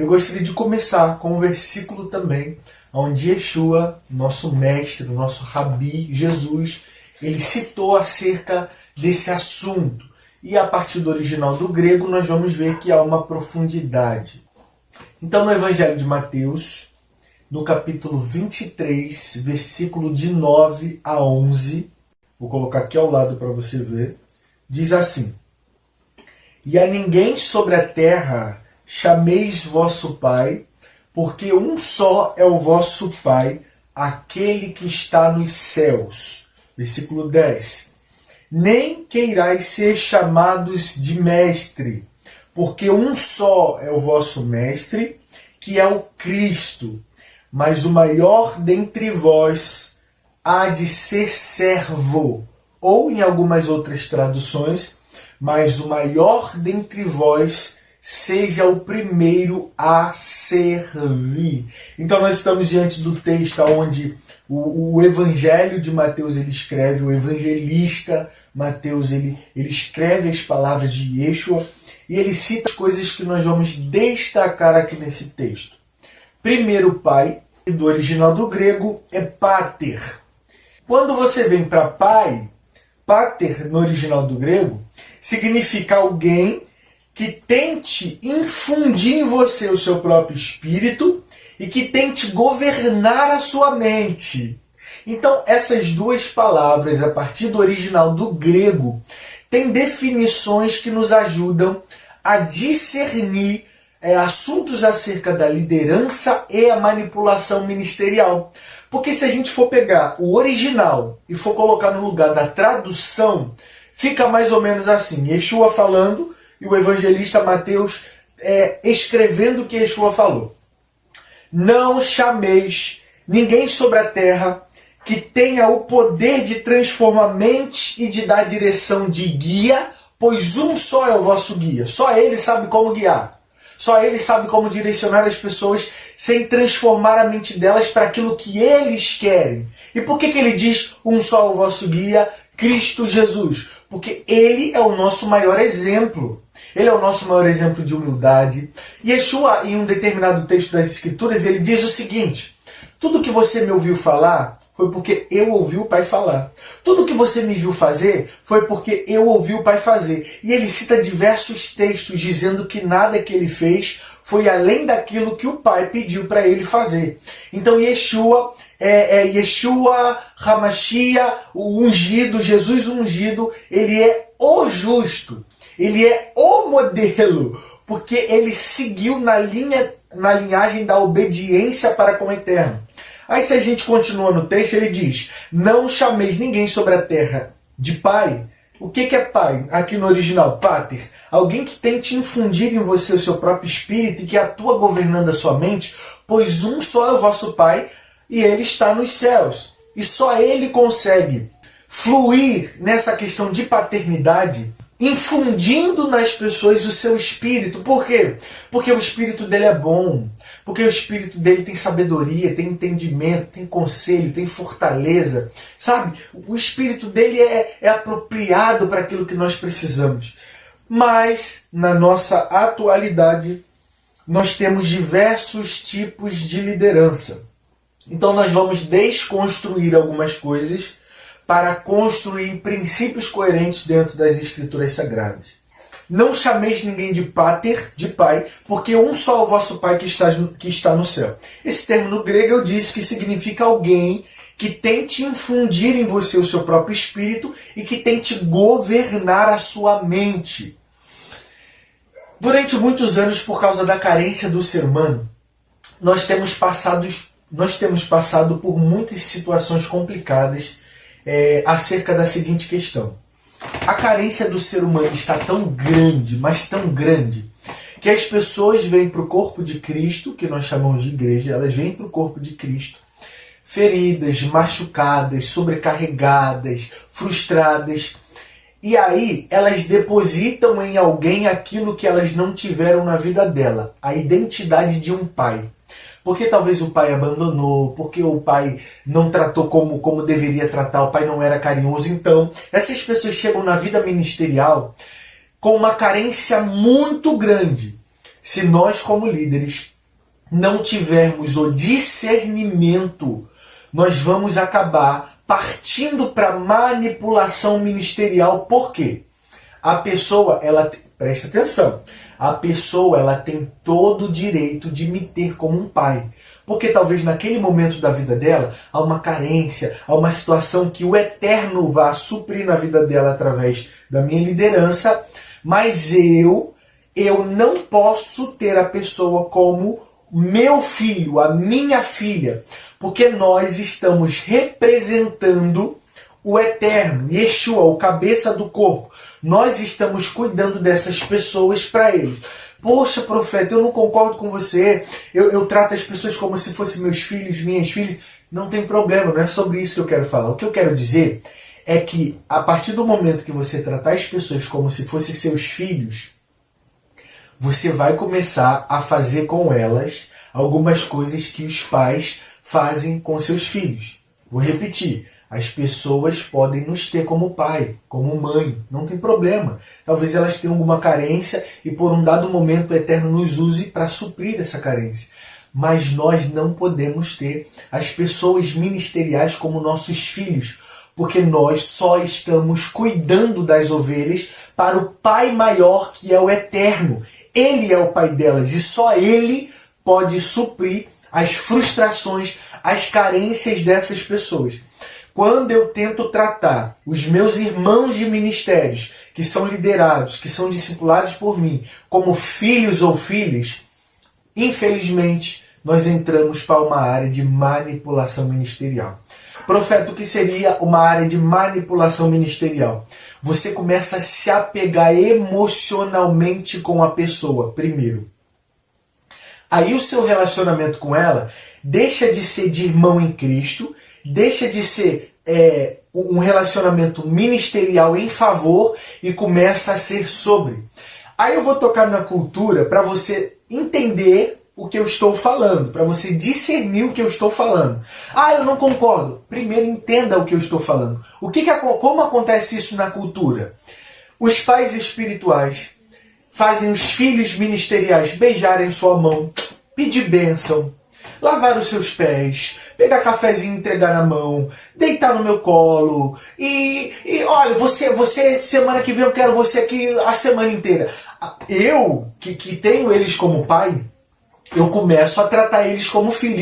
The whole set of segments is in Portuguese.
Eu gostaria de começar com um versículo também, onde Yeshua, nosso mestre, nosso rabi, Jesus, ele citou acerca desse assunto. E a partir do original do grego, nós vamos ver que há uma profundidade. Então, no Evangelho de Mateus, no capítulo 23, versículo de 9 a 11, vou colocar aqui ao lado para você ver, diz assim: E a ninguém sobre a terra chameis vosso Pai, porque um só é o vosso Pai, aquele que está nos céus. Versículo 10. Nem queirais ser chamados de mestre, porque um só é o vosso mestre, que é o Cristo. Mas o maior dentre vós há de ser servo. Ou, em algumas outras traduções, mas o maior dentre vós seja o primeiro a servir. Então nós estamos diante do texto onde o Evangelho de Mateus ele escreve, o evangelista Mateus ele escreve as palavras de Yeshua e ele cita as coisas que nós vamos destacar aqui nesse texto. Primeiro, pai, do original do grego é pater. Quando você vem para pai, pater no original do grego significa alguém que tente infundir em você o seu próprio espírito e que tente governar a sua mente. Então, essas duas palavras, a partir do original do grego, têm definições que nos ajudam a discernir assuntos acerca da liderança e a manipulação ministerial. Porque se a gente for pegar o original e for colocar no lugar da tradução, fica mais ou menos assim: Yeshua falando e o evangelista Mateus escrevendo o que Yeshua falou. Não chameis ninguém sobre a terra que tenha o poder de transformar mentes e de dar direção de guia, pois um só é o vosso guia. Só ele sabe como guiar. Só ele sabe como direcionar as pessoas sem transformar a mente delas para aquilo que eles querem. E por que ele diz um só é o vosso guia? Cristo Jesus. Porque ele é o nosso maior exemplo. Ele é o nosso maior exemplo de humildade. E Yeshua, em um determinado texto das Escrituras, ele diz o seguinte: tudo que você me ouviu falar foi porque eu ouvi o Pai falar. Tudo que você me viu fazer foi porque eu ouvi o Pai fazer. E ele cita diversos textos dizendo que nada que ele fez foi além daquilo que o Pai pediu para ele fazer. Então Yeshua, Yeshua Hamashia, o ungido, Jesus ungido, ele é o justo. Ele é o modelo, porque ele seguiu na linhagem da obediência para com o Eterno. Aí se a gente continua no texto, ele diz: não chameis ninguém sobre a terra de pai. O que é pai? Aqui no original, pater. Alguém que tente infundir em você o seu próprio espírito e que atua governando a sua mente, pois um só é o vosso pai e ele está nos céus. E só ele consegue fluir nessa questão de paternidade, infundindo nas pessoas o seu espírito. Por quê? Porque o espírito dele é bom. Porque o espírito dele tem sabedoria, tem entendimento, tem conselho, tem fortaleza. Sabe? O espírito dele é apropriado para aquilo que nós precisamos. Mas, na nossa atualidade, nós temos diversos tipos de liderança. Então nós vamos desconstruir algumas coisas para construir princípios coerentes dentro das Escrituras Sagradas. Não chameis ninguém de pater, de pai, porque um só é o vosso Pai que está no céu. Esse termo no grego eu disse que significa alguém que tente infundir em você o seu próprio espírito e que tente governar a sua mente. Durante muitos anos, por causa da carência do ser humano, nós temos passado por muitas situações complicadas acerca da seguinte questão. A carência do ser humano está tão grande, mas tão grande, que as pessoas vêm para o corpo de Cristo, que nós chamamos de igreja, elas vêm para o corpo de Cristo, feridas, machucadas, sobrecarregadas, frustradas, e aí elas depositam em alguém aquilo que elas não tiveram na vida dela, a identidade de um pai. Porque talvez o pai abandonou, porque o pai não tratou como deveria tratar, o pai não era carinhoso. Então, essas pessoas chegam na vida ministerial com uma carência muito grande Se nós, como líderes, não tivermos o discernimento, nós vamos acabar partindo para manipulação ministerial. Por quê? A pessoa, presta atenção, a pessoa ela tem todo o direito de me ter como um pai. Porque talvez naquele momento da vida dela há uma carência, há uma situação que o Eterno vá suprir na vida dela através da minha liderança, mas eu não posso ter a pessoa como meu filho, a minha filha, porque nós estamos representando o Eterno, Yeshua, o cabeça do corpo. Nós estamos cuidando dessas pessoas para eles. Poxa, profeta, eu não concordo com você. Eu trato as pessoas como se fossem meus filhos, minhas filhas. Não tem problema, não é sobre isso que eu quero falar. O que eu quero dizer é que a partir do momento que você tratar as pessoas como se fossem seus filhos, você vai começar a fazer com elas algumas coisas que os pais fazem com seus filhos. Vou repetir. As pessoas podem nos ter como pai, como mãe, não tem problema. Talvez elas tenham alguma carência e por um dado momento o Eterno nos use para suprir essa carência. Mas nós não podemos ter as pessoas ministeriais como nossos filhos, porque nós só estamos cuidando das ovelhas para o Pai maior, que é o Eterno. Ele é o Pai delas e só Ele pode suprir as frustrações, as carências dessas pessoas. Quando eu tento tratar os meus irmãos de ministérios, que são liderados, que são discipulados por mim, como filhos ou filhas, infelizmente, nós entramos para uma área de manipulação ministerial. Profeta, o que seria uma área de manipulação ministerial? Você começa a se apegar emocionalmente com a pessoa, primeiro. Aí o seu relacionamento com ela deixa de ser de irmão em Cristo, deixa de ser um relacionamento ministerial em favor e começa a ser sobre. Aí eu vou tocar na cultura para você entender o que eu estou falando, para você discernir o que eu estou falando. Ah, eu não concordo. Primeiro entenda o que eu estou falando. Como acontece isso na cultura? Os pais espirituais fazem os filhos ministeriais beijarem sua mão, pedir bênção, lavar os seus pés, pegar cafezinho e entregar na mão, deitar no meu colo e olha, você semana que vem eu quero você aqui a semana inteira. Eu, que tenho eles como pai, eu começo a tratar eles como filho.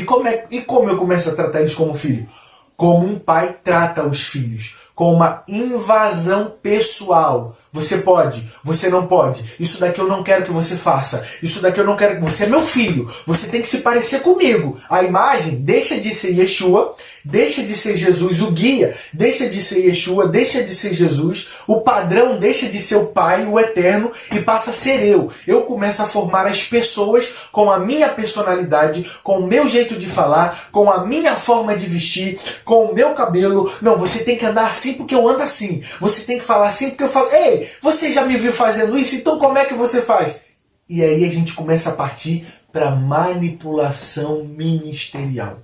E como eu começo a tratar eles como filho? Como um pai trata os filhos. Com uma invasão pessoal. Você pode, você não pode. Isso daqui eu não quero que você faça. Isso daqui eu não quero que você é meu filho. Você tem que se parecer comigo. A imagem deixa de ser Yeshua, deixa de ser Jesus o guia, deixa de ser Yeshua, deixa de ser Jesus. O padrão deixa de ser o Pai, o Eterno, e passa a ser eu. Eu começo a formar as pessoas com a minha personalidade, com o meu jeito de falar, com a minha forma de vestir, com o meu cabelo. Não, você tem que andar assim porque eu ando assim. Você tem que falar assim porque eu falo. Ei, você já me viu fazendo isso? Então como é que você faz? E aí a gente começa a partir para manipulação ministerial.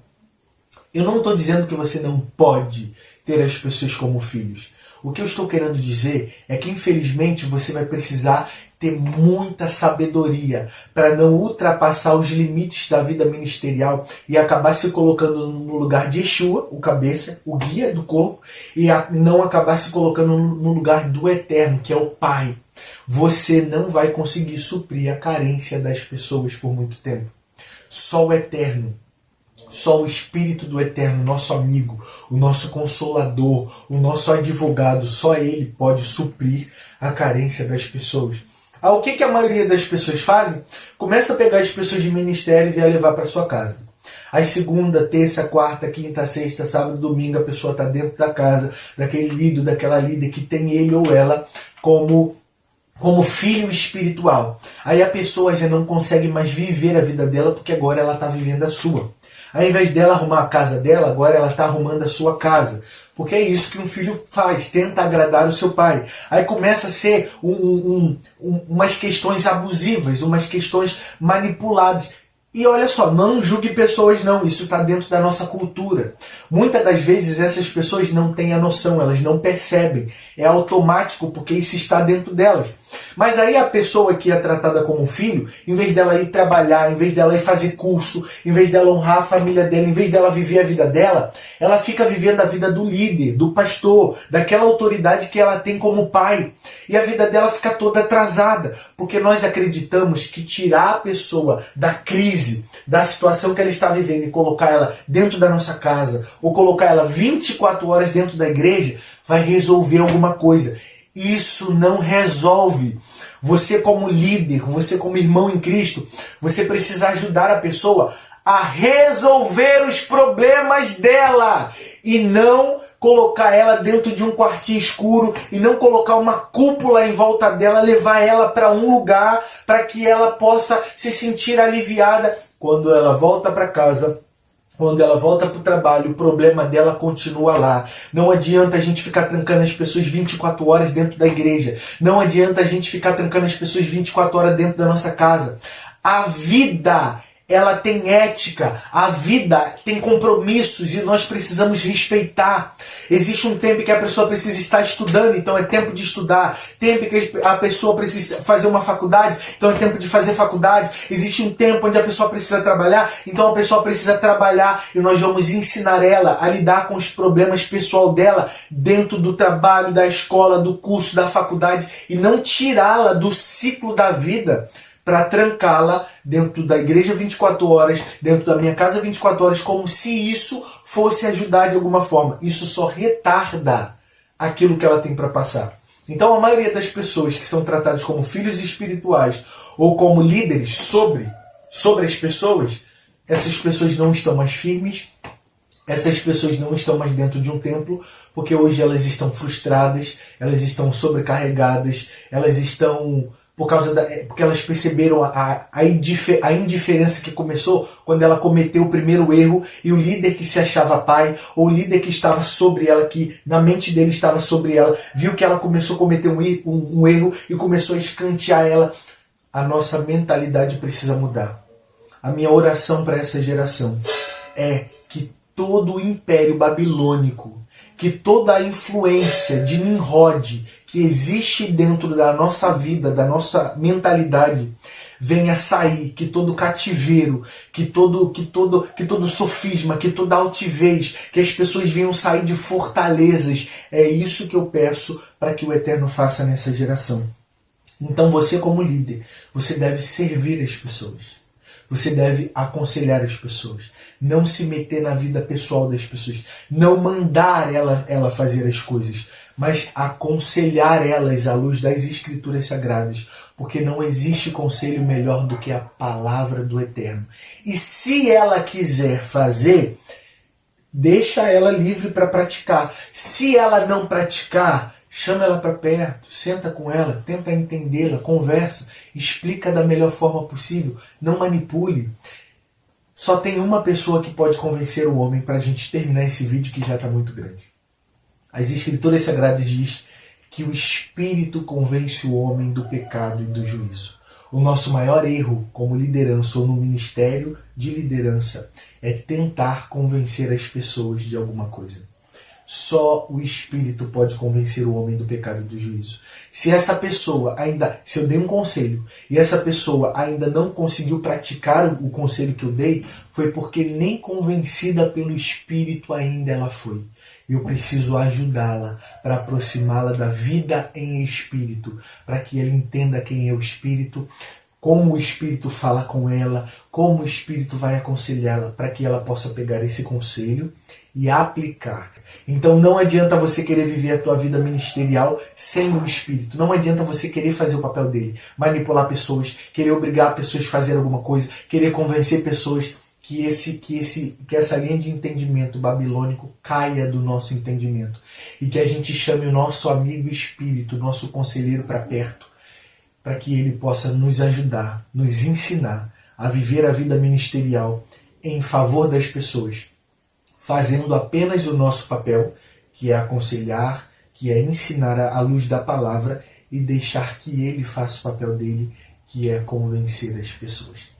Eu não estou dizendo que você não pode ter as pessoas como filhos. O que eu estou querendo dizer é que infelizmente você vai precisar ter muita sabedoria para não ultrapassar os limites da vida ministerial e acabar se colocando no lugar de Yeshua, o cabeça, o guia do corpo, e não acabar se colocando no lugar do Eterno, que é o Pai. Você não vai conseguir suprir a carência das pessoas por muito tempo. Só o Eterno, só o Espírito do Eterno, nosso amigo, o nosso consolador, o nosso advogado, só Ele pode suprir a carência das pessoas. O que a maioria das pessoas fazem? Começa a pegar as pessoas de ministérios e a levar para sua casa. Aí segunda, terça, quarta, quinta, sexta, sábado, domingo, a pessoa está dentro da casa daquele líder, daquela líder que tem ele ou ela como filho espiritual. Aí a pessoa já não consegue mais viver a vida dela porque agora ela está vivendo a sua. Ao invés dela arrumar a casa dela, agora ela está arrumando a sua casa. Porque é isso que um filho faz, tenta agradar o seu pai. Aí começa a ser umas questões abusivas, umas questões manipuladas. E olha só, não julgue pessoas não, isso está dentro da nossa cultura. Muitas das vezes essas pessoas não têm a noção, elas não percebem. É automático porque isso está dentro delas. Mas aí a pessoa que é tratada como filho, em vez dela ir trabalhar, em vez dela ir fazer curso, em vez dela honrar a família dela, em vez dela viver a vida dela, ela fica vivendo a vida do líder, do pastor, daquela autoridade que ela tem como pai. E a vida dela fica toda atrasada, porque nós acreditamos que tirar a pessoa da crise, da situação que ela está vivendo e colocar ela dentro da nossa casa, ou colocar ela 24 horas dentro da igreja, vai resolver alguma coisa. Isso não resolve. Você como líder, você como irmão em Cristo, você precisa ajudar a pessoa a resolver os problemas dela e não colocar ela dentro de um quartinho escuro e não colocar uma cúpula em volta dela, levar ela para um lugar para que ela possa se sentir aliviada. Quando ela volta para casa, quando ela volta para o trabalho, o problema dela continua lá. Não adianta a gente ficar trancando as pessoas 24 horas dentro da igreja. Não adianta a gente ficar trancando as pessoas 24 horas dentro da nossa casa. A vida, ela tem ética, a vida tem compromissos e nós precisamos respeitar. Existe um tempo que a pessoa precisa estar estudando, então é tempo de estudar. Tempo que a pessoa precisa fazer uma faculdade, então é tempo de fazer faculdade. Existe um tempo onde a pessoa precisa trabalhar, então a pessoa precisa trabalhar e nós vamos ensinar ela a lidar com os problemas pessoal dela dentro do trabalho, da escola, do curso, da faculdade e não tirá-la do ciclo da vida para trancá-la dentro da igreja 24 horas, dentro da minha casa 24 horas, como se isso fosse ajudar de alguma forma. Isso só retarda aquilo que ela tem para passar. Então a maioria das pessoas que são tratadas como filhos espirituais ou como líderes sobre as pessoas, essas pessoas não estão mais firmes, essas pessoas não estão mais dentro de um templo, porque hoje elas estão frustradas, elas estão sobrecarregadas, elas estão... porque elas perceberam a indiferença que começou quando ela cometeu o primeiro erro e o líder que se achava pai, ou o líder que estava sobre ela, que na mente dele estava sobre ela, viu que ela começou a cometer um erro e começou a escantear ela. A nossa mentalidade precisa mudar. A minha oração para essa geração é que todo o império babilônico, que toda a influência de Nimrod que existe dentro da nossa vida, da nossa mentalidade, venha sair, que todo cativeiro, que todo sofisma, que toda altivez, que as pessoas venham sair de fortalezas. É isso que eu peço para que o Eterno faça nessa geração. Então você como líder, você deve servir as pessoas. Você deve aconselhar as pessoas. Não se meter na vida pessoal das pessoas. Não mandar ela fazer as coisas, mas aconselhar elas à luz das Escrituras Sagradas, porque não existe conselho melhor do que a palavra do Eterno. E se ela quiser fazer, deixa ela livre para praticar. Se ela não praticar, chama ela para perto, senta com ela, tenta entendê-la, conversa, explica da melhor forma possível, não manipule. Só tem uma pessoa que pode convencer o homem para a gente terminar esse vídeo que já está muito grande. As Escrituras Sagradas diz que o Espírito convence o homem do pecado e do juízo. O nosso maior erro como liderança ou no ministério de liderança é tentar convencer as pessoas de alguma coisa. Só o Espírito pode convencer o homem do pecado e do juízo. Se eu dei um conselho e essa pessoa ainda não conseguiu praticar o conselho que eu dei, foi porque nem convencida pelo Espírito ainda ela foi. Eu preciso ajudá-la para aproximá-la da vida em Espírito, para que ela entenda quem é o Espírito, como o Espírito fala com ela, como o Espírito vai aconselhá-la, para que ela possa pegar esse conselho e aplicar. Então não adianta você querer viver a tua vida ministerial sem o Espírito. Não adianta você querer fazer o papel dele, manipular pessoas, querer obrigar pessoas a fazer alguma coisa, querer convencer pessoas que essa linha de entendimento babilônico caia do nosso entendimento. E que a gente chame o nosso amigo Espírito, nosso conselheiro para perto, para que ele possa nos ajudar, nos ensinar a viver a vida ministerial em favor das pessoas, fazendo apenas o nosso papel, que é aconselhar, que é ensinar à luz da palavra e deixar que ele faça o papel dele, que é convencer as pessoas.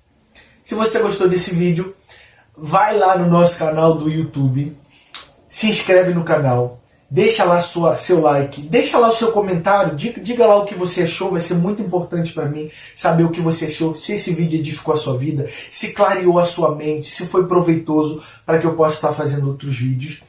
Se você gostou desse vídeo, vai lá no nosso canal do YouTube, se inscreve no canal, Deixa lá seu like, deixa lá o seu comentário, diga lá o que você achou, vai ser muito importante para mim saber o que você achou, se esse vídeo edificou a sua vida, se clareou a sua mente, se foi proveitoso para que eu possa estar fazendo outros vídeos.